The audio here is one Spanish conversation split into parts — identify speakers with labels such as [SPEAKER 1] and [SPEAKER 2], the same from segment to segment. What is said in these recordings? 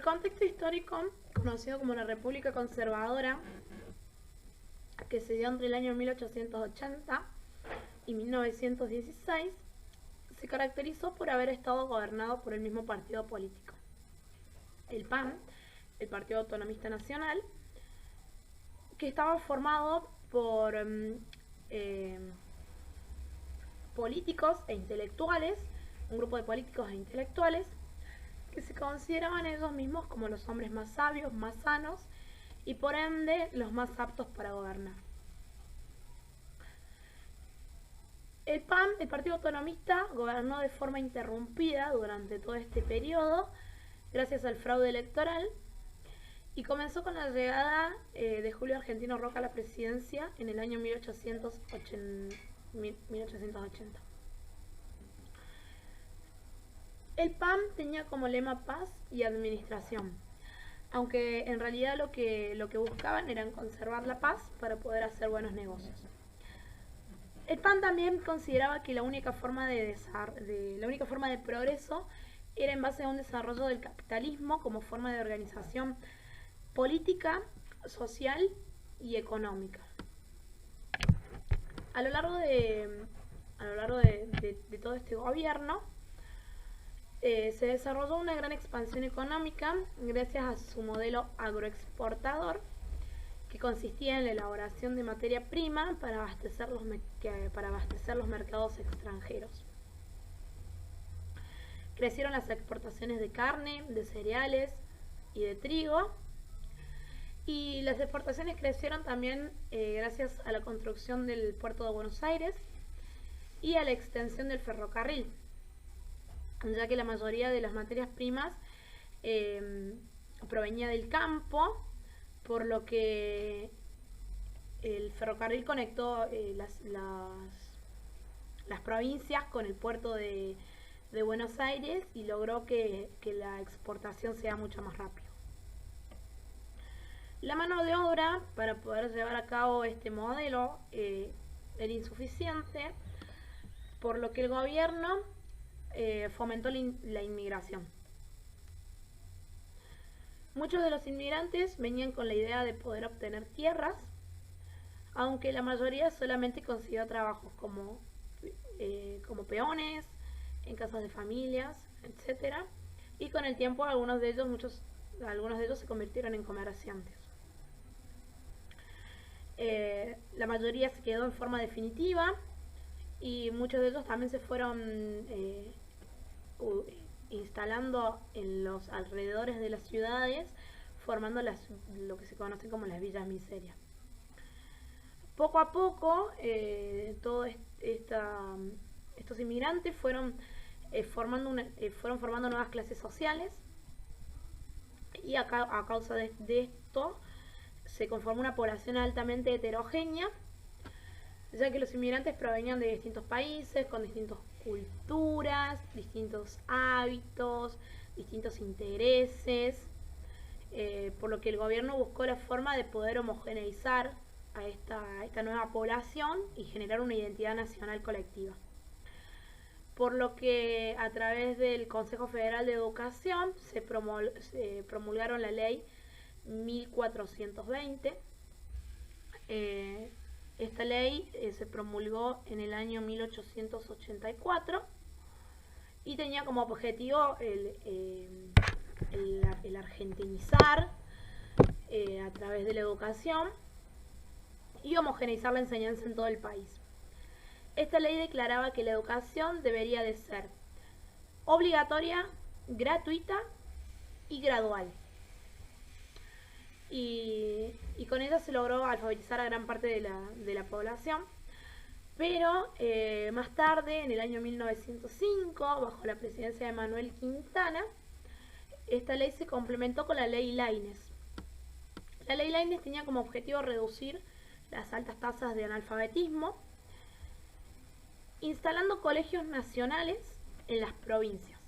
[SPEAKER 1] el contexto histórico, conocido como la República Conservadora, que se dio entre el año 1880 y 1916, se caracterizó por haber estado gobernado por el mismo partido político, el PAN, el Partido Autonomista Nacional, que estaba formado por políticos e intelectuales, un grupo de políticos e intelectuales que se consideraban ellos mismos como los hombres más sabios, más sanos y por ende los más aptos para gobernar. El PAN, el Partido Autonomista, gobernó de forma interrumpida durante todo este periodo gracias al fraude electoral y comenzó con la llegada de Julio Argentino Roca a la presidencia en el año 1880. El PAN tenía como lema paz y administración, aunque en realidad lo que buscaban era conservar la paz para poder hacer buenos negocios. El PAN también consideraba que la única forma de progreso era en base a un desarrollo del capitalismo como forma de organización política, social y económica. A lo largo de todo este gobierno se desarrolló una gran expansión económica gracias a su modelo agroexportador, que consistía en la elaboración de materia prima para abastecer los mercados extranjeros. Crecieron las exportaciones de carne, de cereales y de trigo, y las exportaciones crecieron también gracias a la construcción del puerto de Buenos Aires y a la extensión del ferrocarril, ya que la mayoría de las materias primas provenía del campo, por lo que el ferrocarril conectó las provincias con el puerto de Buenos Aires y logró que la exportación sea mucho más rápido. La mano de obra para poder llevar a cabo este modelo era insuficiente, por lo que el gobierno fomentó la inmigración. Muchos de los inmigrantes venían con la idea de poder obtener tierras, aunque la mayoría solamente consiguió trabajos como peones, en casas de familias, etc. Y con el tiempo algunos de ellos se convirtieron en comerciantes. La mayoría se quedó en forma definitiva y muchos de ellos también se fueron instalando en los alrededores de las ciudades, formando lo que se conocen como las villas miserias. Poco a poco, todos estos inmigrantes fueron formando nuevas clases sociales, y a causa de esto se conformó una población altamente heterogénea, ya que los inmigrantes provenían de distintos países, con distintas culturas, distintos hábitos, distintos intereses, por lo que el gobierno buscó la forma de poder homogeneizar a esta nueva población y generar una identidad nacional colectiva. Por lo que a través del Consejo Federal de Educación se promulgaron la ley 1420. Esta ley se promulgó en el año 1884 y tenía como objetivo el argentinizar a través de la educación y homogeneizar la enseñanza en todo el país. Esta ley declaraba que la educación debería de ser obligatoria, gratuita y gradual. Y con ella se logró alfabetizar a gran parte de la población. Pero más tarde, en el año 1905, bajo la presidencia de Manuel Quintana, esta ley se complementó con la ley Laínez. La ley Laínez tenía como objetivo reducir las altas tasas de analfabetismo, instalando colegios nacionales en las provincias.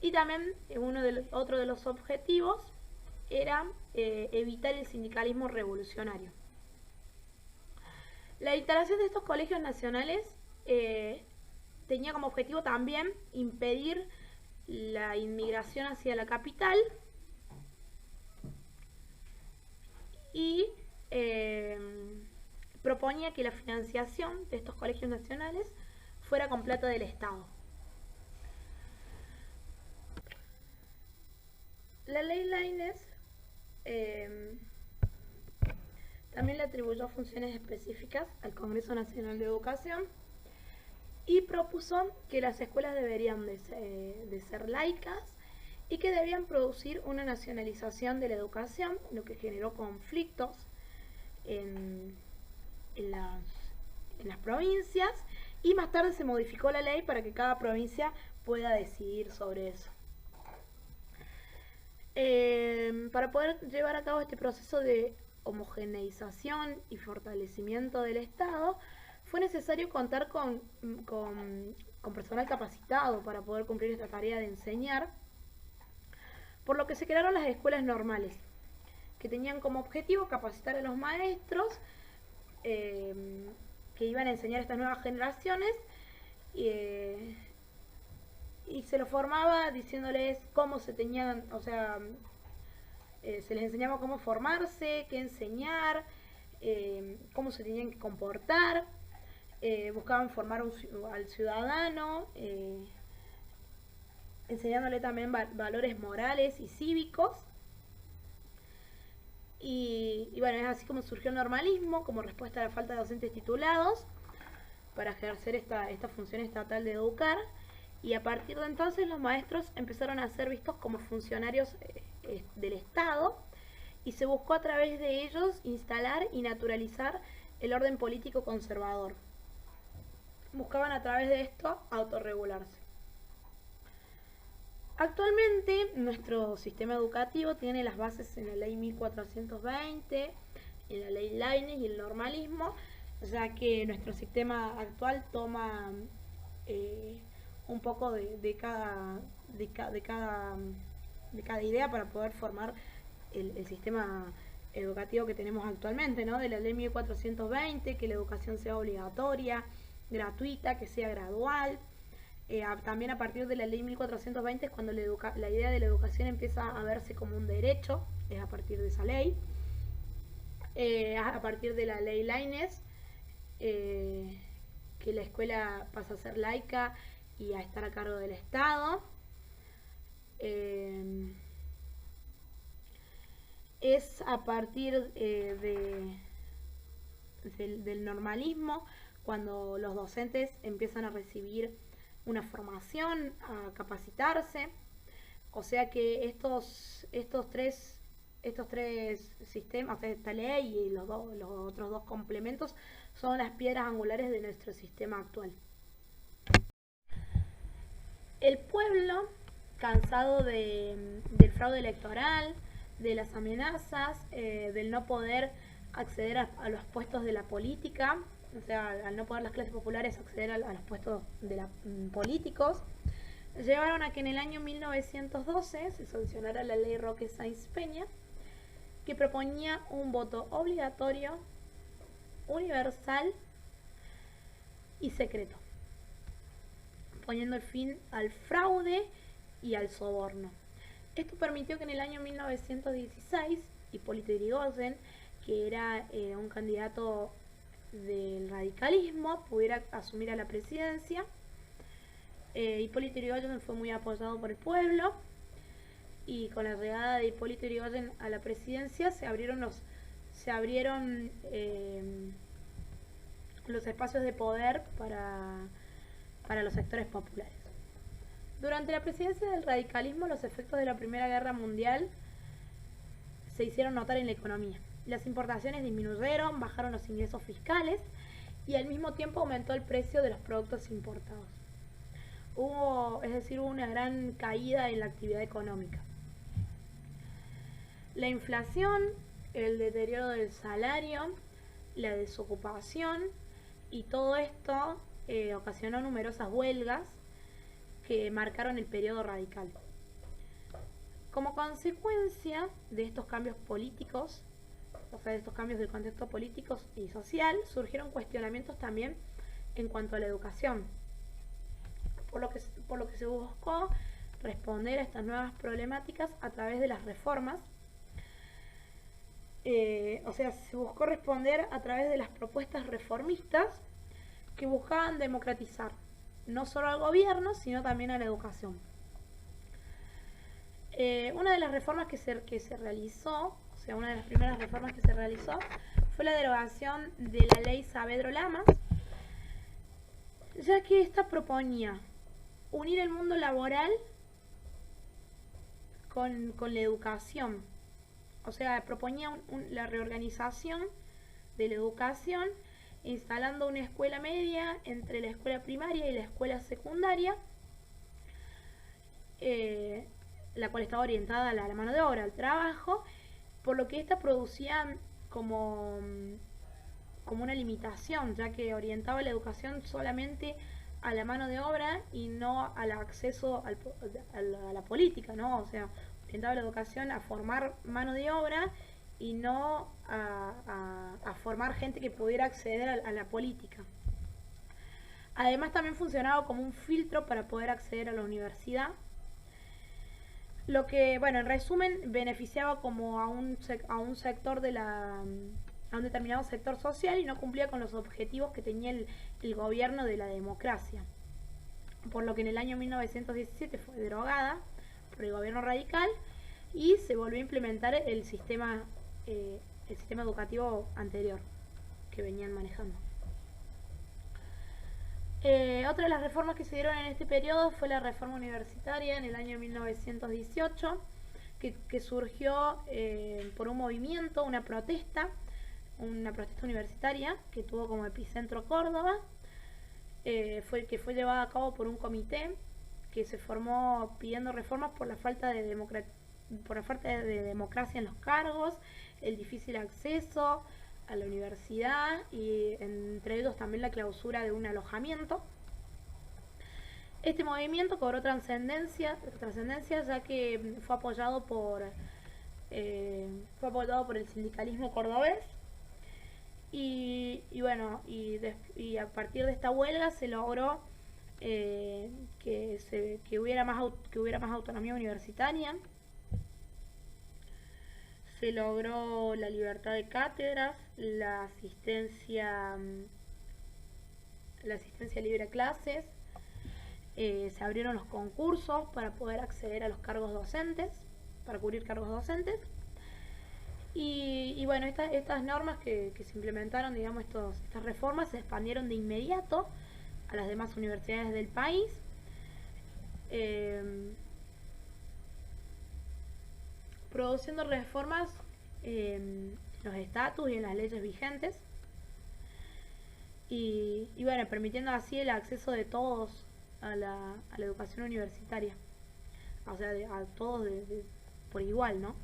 [SPEAKER 1] Y también otro de los objetivos era evitar el sindicalismo revolucionario. La instalación de estos colegios nacionales tenía como objetivo también impedir la inmigración hacia la capital y proponía que la financiación de estos colegios nacionales fuera con plata del Estado. La ley Laínez también le atribuyó funciones específicas al Congreso Nacional de Educación y propuso que las escuelas deberían de ser laicas y que debían producir una nacionalización de la educación, lo que generó conflictos en las provincias, y más tarde se modificó la ley para que cada provincia pueda decidir sobre eso. Para poder llevar a cabo este proceso de homogeneización y fortalecimiento del Estado, fue necesario contar con personal capacitado para poder cumplir esta tarea de enseñar, por lo que se crearon las escuelas normales, que tenían como objetivo capacitar a los maestros que iban a enseñar a estas nuevas generaciones, y se los formaba diciéndoles cómo se tenían, o sea, se les enseñaba cómo formarse, qué enseñar, cómo se tenían que comportar. Buscaban formar al ciudadano, enseñándole también valores morales y cívicos. Y bueno, es así como surgió el normalismo, como respuesta a la falta de docentes titulados para ejercer esta función estatal de educar. Y a partir de entonces los maestros empezaron a ser vistos como funcionarios del Estado, y se buscó a través de ellos instalar y naturalizar el orden político conservador. Buscaban a través de esto autorregularse. Actualmente nuestro sistema educativo tiene las bases en la ley 1420, en la ley Laínez y el normalismo, ya que nuestro sistema actual toma un poco de cada idea para poder formar el sistema educativo que tenemos actualmente, ¿no? De la ley 1420, que la educación sea obligatoria, gratuita, que sea gradual. También a partir de la ley 1420 es cuando la idea de la educación empieza a verse como un derecho, es a partir de esa ley. A partir de la ley Laínez, que la escuela pasa a ser laica y a estar a cargo del Estado. Es a partir del normalismo cuando los docentes empiezan a recibir una formación, a capacitarse. O sea que estos tres sistemas, o sea, esta ley y los otros dos complementos, son las piedras angulares de nuestro sistema actual. El pueblo, cansado del fraude electoral, de las amenazas, del no poder acceder a los puestos de la política, o sea, al no poder las clases populares acceder a los puestos de políticos, llevaron a que en el año 1912 se sancionara la ley Roque Sáenz Peña, que proponía un voto obligatorio, universal y secreto, poniendo el fin al fraude y al soborno. Esto permitió que en el año 1916 Hipólito Yrigoyen, que era un candidato del radicalismo, pudiera asumir a la presidencia. Hipólito Yrigoyen fue muy apoyado por el pueblo, y con la llegada de Hipólito Yrigoyen a la presidencia se abrieron los espacios de poder para los sectores populares. Durante la presidencia del radicalismo, los efectos de la Primera Guerra Mundial se hicieron notar en la economía. Las importaciones disminuyeron, bajaron los ingresos fiscales y al mismo tiempo aumentó el precio de los productos importados. Hubo una gran caída en la actividad económica. La inflación, el deterioro del salario, la desocupación y todo esto ocasionó numerosas huelgas que marcaron el periodo radical. Como consecuencia de estos cambios políticos, o sea, de estos cambios del contexto político y social, surgieron cuestionamientos también en cuanto a la educación. por lo que se buscó responder a estas nuevas problemáticas a través de las reformas. O sea, se buscó responder a través de las propuestas reformistas que buscaban democratizar no solo al gobierno, sino también a la educación. Una de las reformas que se realizó, o sea, una de las primeras reformas que se realizó, fue la derogación de la ley Saavedro Lamas, ya que esta proponía unir el mundo laboral con la educación. O sea, proponía la reorganización de la educación, instalando una escuela media entre la escuela primaria y la escuela secundaria, la cual estaba orientada a la mano de obra, al trabajo, por lo que esta producía como una limitación, ya que orientaba la educación solamente a la mano de obra y no al acceso a la política, ¿no? O sea, orientaba la educación a formar mano de obra y no a formar gente que pudiera acceder a la política. Además, también funcionaba como un filtro para poder acceder a la universidad, lo que, bueno, en resumen, beneficiaba como a un sector a un determinado sector social y no cumplía con los objetivos que tenía el gobierno de la democracia. Por lo que en el año 1917 fue derogada por el gobierno radical y se volvió a implementar el sistema educativo anterior que venían manejando. Otra de las reformas que se dieron en este periodo fue la reforma universitaria en el año 1918, que surgió por un movimiento, una protesta universitaria que tuvo como epicentro Córdoba, que fue llevada a cabo por un comité que se formó pidiendo reformas por la falta de democracia en los cargos, el difícil acceso a la universidad y entre ellos también la clausura de un alojamiento. Este movimiento cobró trascendencia ya que fue apoyado por el sindicalismo cordobés y a partir de esta huelga se logró que hubiera más autonomía universitaria. Se logró la libertad de cátedras, la asistencia libre a clases, se abrieron los concursos para poder acceder a los cargos docentes, para cubrir cargos docentes. Y bueno, estas normas que se implementaron, digamos, estas reformas se expandieron de inmediato a las demás universidades del país. Produciendo reformas en los estatus y en las leyes vigentes y bueno, permitiendo así el acceso de todos a la educación universitaria, o sea, a todos por igual, ¿no?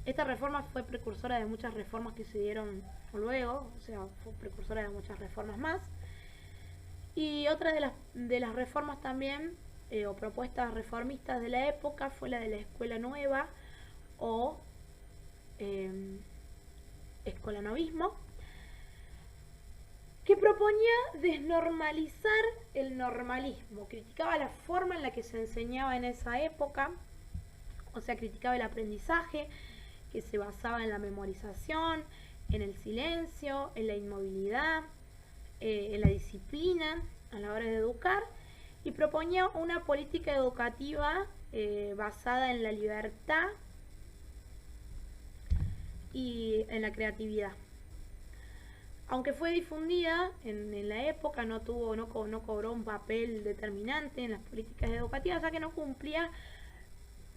[SPEAKER 1] Esta reforma fue precursora de muchas reformas que se dieron luego, o sea, fue precursora de muchas reformas más. Y otra de las reformas también o propuestas reformistas de la época fue la de la escuela nueva o escolanovismo, que proponía desnormalizar el normalismo, criticaba la forma en la que se enseñaba en esa época, o sea, criticaba el aprendizaje que se basaba en la memorización, en el silencio, en la inmovilidad, en la disciplina a la hora de educar, y proponía una política educativa basada en la libertad y en la creatividad. Aunque fue difundida en la época, no cobró un papel determinante en las políticas educativas, ya que no cumplía,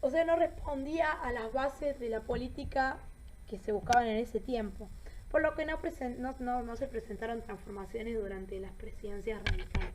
[SPEAKER 1] o sea, no respondía a las bases de la política que se buscaban en ese tiempo, por lo que no se presentaron transformaciones durante las presidencias radicales.